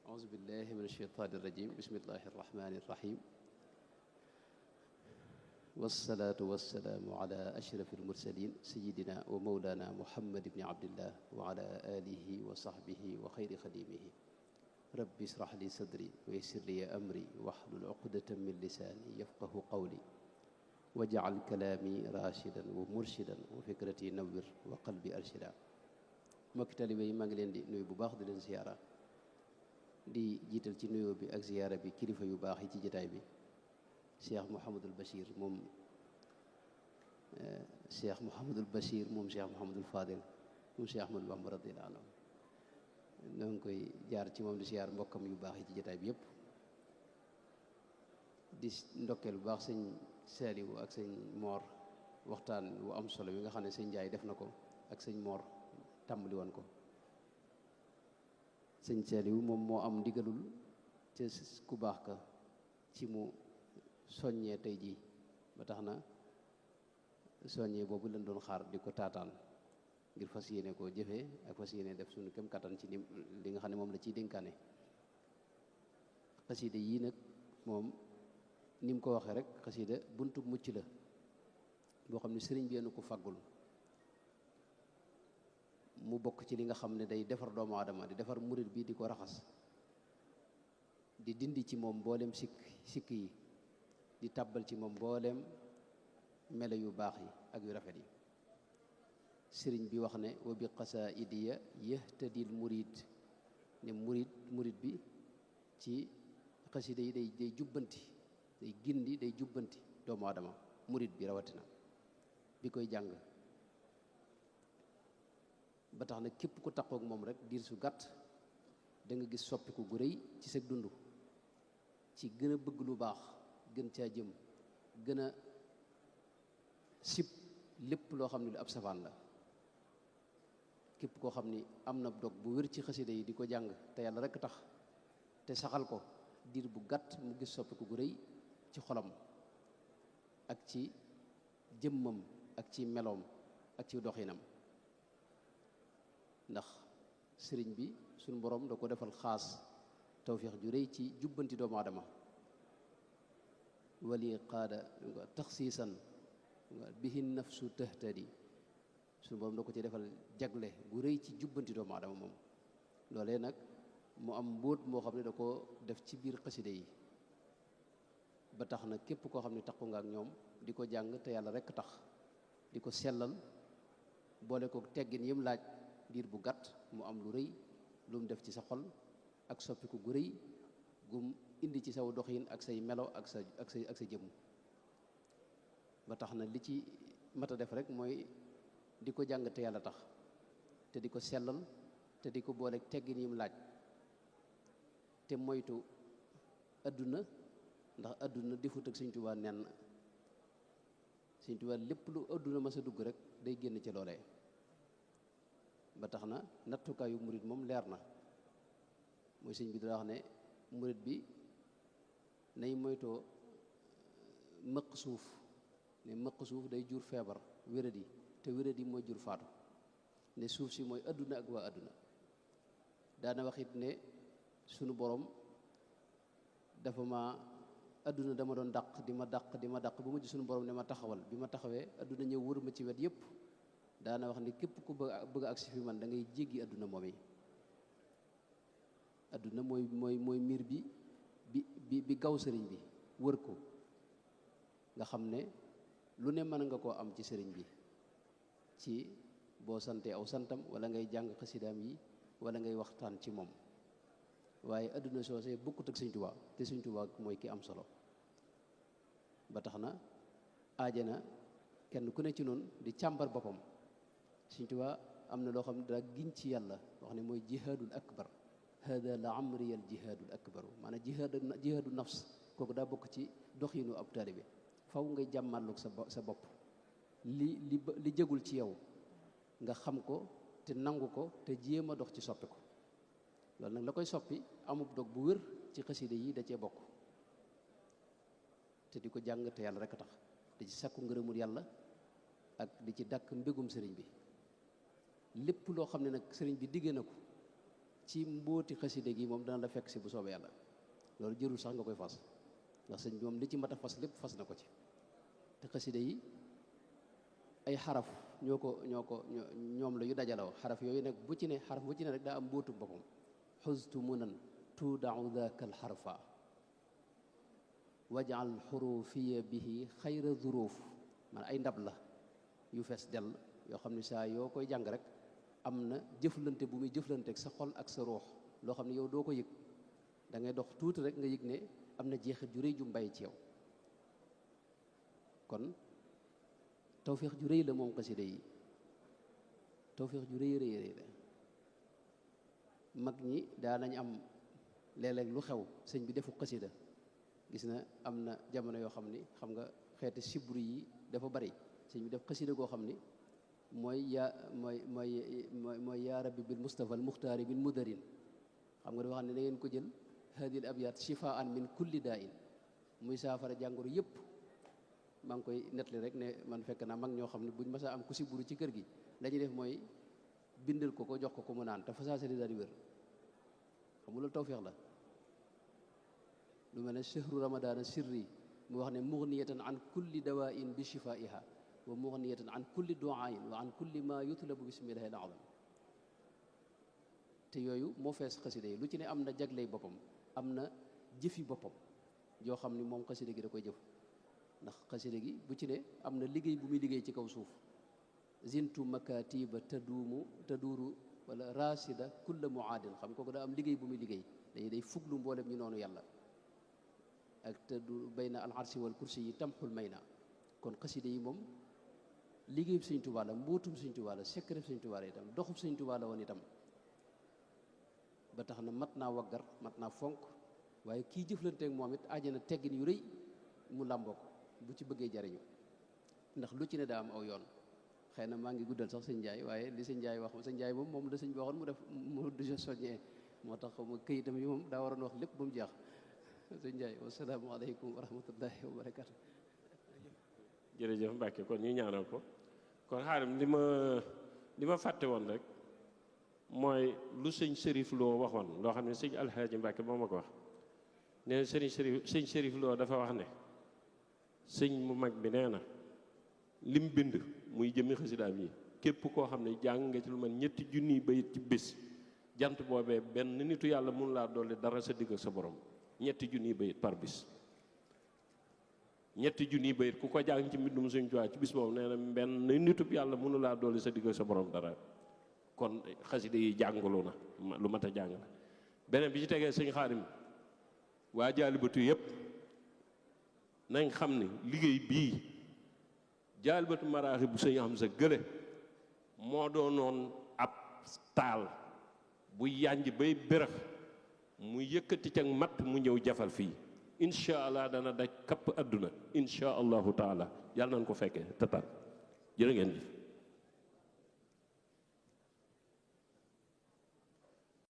أعوذ بالله من الشيطان الرجيم بسم الله الرحمن الرحيم والصلاة والسلام على أشرف المرسلين سيدنا ومولانا محمد بن عبد الله وعلى آله وصحبه وخير خديمه رب اشرح لي صدري ويسر لي أمري واحلل عقدة من لساني يفقه قولي واجعل كلامي راشدا ومرشدا وفكرتي نور وقلبي أرشدا mbokki taalibe yi maa ngi leen di nuyu bu baax di leen ziyaara di jiital ci nuyoo bi ak ziyaara bi kilifa yu baax yi ci jotaay bi Cheikh Mouhamadul Bachir moom Cheikh Mouhamadul Bachir moom Cheikh Mouhamadul Fadil moom Cheikh Ahmadou Bamba radiyallahu anhu ñoo ngi koy jaar ci moom di ziyaar mbokkam yu baax yi ci jotaay bi yëpp di ndokkeel bu baax sëñ Saliou ak sëñ Mor waxtaan wu am solo bi nga xam ne sëñ Ndiaye def na ko ak sëñ Mor tàmbali woon ko sëñ Saliou moom moo am ndigalul ca ku baax ka ci mu soññee tey jii ba tax na soññee boobu lañ doon xaar di ko taataan ngir fas yéene koo jëfee ak fas yéene def suñu kem kattan ci li nga xam ne moom la ciy dénkaane xasida yii nag moom ni mu ko waxee rek xasida buntu mucc la boo xam ne sëriñ bi yéen ko faggul mu bokk ci li nga xam ne day defar doomu aadama di defar murit bi di ko raxas di dindi ci moom mboolem sikk yi di tàbbal ci moom mboolem melo yu baax yi ak yu rafet yi sëriñ bi wax ne wa bi qasaidiya yahtadil murid ne murid bi ci xasida yi day jubbanti day gindi day jubbanti doomu aadama murid bi rawatina bi koy jàng ba tax na képp ku takkook moom rek diir su gàtt da nga gis soppiku gu rëy ci sa dund ci gën a bëgg lu baax gën caa jëm gën a sib lépp loo xam ne lu ab safaan la képp koo xam ni am na dog bu wér ci xasida yi di ko jàng te yàlla rek tax te saxal ko diir bu gàtt mu gis soppiku gu rëy ci xolam ak ci jëmmam ak ci meloom ak ci doxinam ndax sëriñ bi suñu borom da ko defal xaas tawfiix ju rëy ci jubbanti doomu aadama wali qaada taxsiisan bihi nafsu tahtadi suñu borom da ko ci defal jagle gu rëy ci jubbanti doomu aadama moom loolee nag mu am mbóot moo xam ne da ko def ci biir xaside yi ba tax na képp koo xam ne taxu nga ak ñoom di ko jàng te yàlla rekk tax di ko sellal boole ko teggin yim laaj diir bu gàtt mu am lu rëy lu mu def ci sa xol ak soppiku gu rëy gum indi ci saw doxin ak say melo ak sa jëmm ba tax na li ci mat a def rek mooy di ko jàng te yàlla tax te di ko sellal te di ko boole teggin yim laaj te moytu adduna ndax adduna defut ak Sëñ Tuubaa nen Sëñ Tuubaa lépp lu adduna ma sa dugg rek day génn ci loolee ba tax na nattukaayu murit moom leer na mooy sëñ bi dina wax ne murit bi nay moytoo mëq suuf ne mëq suuf day jur feebar wéradi te wéradi mooy jur faatu ne suuf si mooy adduna ak waa adduna daana wax it ne sunu borom dafa ma adduna dama doon dàq di ma dàq ba mujj sunu borom ne ma taxawal bi ma taxawee adduna ñëw wër ma ci wet yépp daana wax ni képp ku bëgg a agsi fi man da ngay jéggi adduna moom yi adduna mooy miir bi gaw sëriñ bi wër ko nga xam ne lu ne mën nga koo am ci sëriñ bi ci boo santee aw santam wala ngay jàng xasidaam yi wala ngay waxtaan ci moom waaye adduna soosee bokkut ak Sëñ Tuubaa te Sëñ Tuubaa mooy ki am solo ba tax na aajana kenn ku ne ci noonu di càmbar boppam Sëñ Tuubaa am na loo xam ne daa giñ ci yàlla wax ne mooy jihaadul akbar hada la amri al jihaadul akbaru maanaam jihaadu nafs kooku daa bokk ci doxinu ab taalibe faw ngay jàmmalloog sa bopp li jëgul ci yow nga xam ko te nangu ko te jéem a dox ci soppi ko loolu nag la koy soppi amub dog bu wér ci xasida yi da cee bokk te di ko jàng te yàlla rek a tax di ci sakku ngërëmul yàlla ak di ci dàkk mbégum sëriñ bi lépp loo xam ne nag sëriñ bi diggee na ko ci mbóoti xaside gi moom dana la fekk si bu soobee yàlla loolu jërul sax nga koy fas ndax sëriñ bi moom li ci mat a fas lépp fas na ko ci te xaside yi ay xaraf ñoom la yu dajaloo xaraf yooyu nag bu ci ne xaraf bu ci ne rek daa am mbóotu boppam xustu munan tuudau daka al xarfa wajal xurufiya bihi xayra zuruuf man ay ndab la yu fees dell yoo xam ne saa yoo koy jàng rek am na jëflante bu muy jëflante ak sa xol ak sa ruux loo xam ne yow doo ko yëg da ngay dox tuuti rek nga yëg ne am na jeexit ju rëy ju mbay ci yow kon tawféex ju rëy la moom xasida yi tawféex ju rëy la mag ñi daa nañ am léeg-léeg lu xew sëñ bi defu xasida gis na am na jamono yoo xam ni xam nga xeeti sibru yi dafa bari sëñ bi def xasida goo xam ni mooy yaa rabbi bil mustafa al muxtaari bil mudarin xam nga dafa xam ne da ngeen ko jël hadil abyaat shifaan min kulli daa in muy saafara jàngoro yëpp maa ngi koy nettali rek ne man fekk naa mag ñoo xam ne buñ masaa am ku sibru ci kër gi la ñuy def mooy bindal ko jox ko mu naan te fasaasali daal di wér xam nga loolu tawféex la lu mel ne chahru ramadana sirri mu wax ne mughniyatan an kulli dawain bi shifaiha wa mughniyatan an kulli duain wa an kulli ma yutlabu bismillahi al azam te yooyu moo fees xasida yi lu ci ne am na jagley boppam am na jëfi boppam yoo xam ni moom xasida gi da koy jëf ndax xasida gi bu ci ne am na liggéey bu muy liggéey ci kaw suuf zintu makatiba taduuru wala rasida kulla muaadin xam kooku daa am liggéey bu muy liggéey day fuglu mboolem ñu noonu yàlla ak tadu bayna al arsi wal kursi yi tamxul may na kon xasida yi moom liggéeyub Sëñ Tuubaa la mbootum Sëñ Tuubaa la secret Sëñ Tuubaa la itam doxub Sëñ Tuubaa la woon itam ba tax na mat naa waggar mat naa fonk waaye kii jëflanteeg moom it àjjana teggin yu rëy mu làmboo ko bu ci bëggee jariñu ndax lu ci ne daa am aw yoon xëy na maa ngi guddal sax sëñ Njaay waaye li sëñ Njaay wax sëñ Njaay moom la sëñ bi waxoon mu def mu du soññee moo tax ma këyitam yi moom daa waroon wax lépp ba mu jeex sëñ Njaay wasalaamu aleykum wa rahmatullahi wa barakatu jërëjëf Mbàkke kon ñu ñaanal ko kon xaarim li ma fàtte woon rek mooy lu sëñ Sërif Lo waxoon loo xam ne sëñ Alxaaji Mbàkke moo ma ko wax nee na sëñ Sërif Lo dafa wax ne sëñ mu mag bi nee na lim bind muy jëmmi xasidaam yi képp koo xam ne jàng nga ci lu man 3 junniy bayit ci bés jant boobee benn nitu yàlla mënu laa dolli dara sa digg ak sa borom 3 junniy bayit par bis 3 junniy bayit ku ko jàng ci mbindum Sëñ Tuubaa ci bis boobu nee na benn nitub yàlla mënu laa dolli sa digg ak sa borom dara kon xasida yi jàngalu na lu mat a jàng la beneen bi ci tegee sëñ Xaadim waa jaalibatu yëpp nañ xam ne liggéey bii jaalibatu maraaxi bu sëñ am sa gële moo doonoon ab taal bu yànj bay bërëx mu yëkkati ca matt mu ñëw jafal fii incha allah dana daj kapp adduna incha allahu taala yàlla nañ ko fekkee tataan jërë ngeen jëf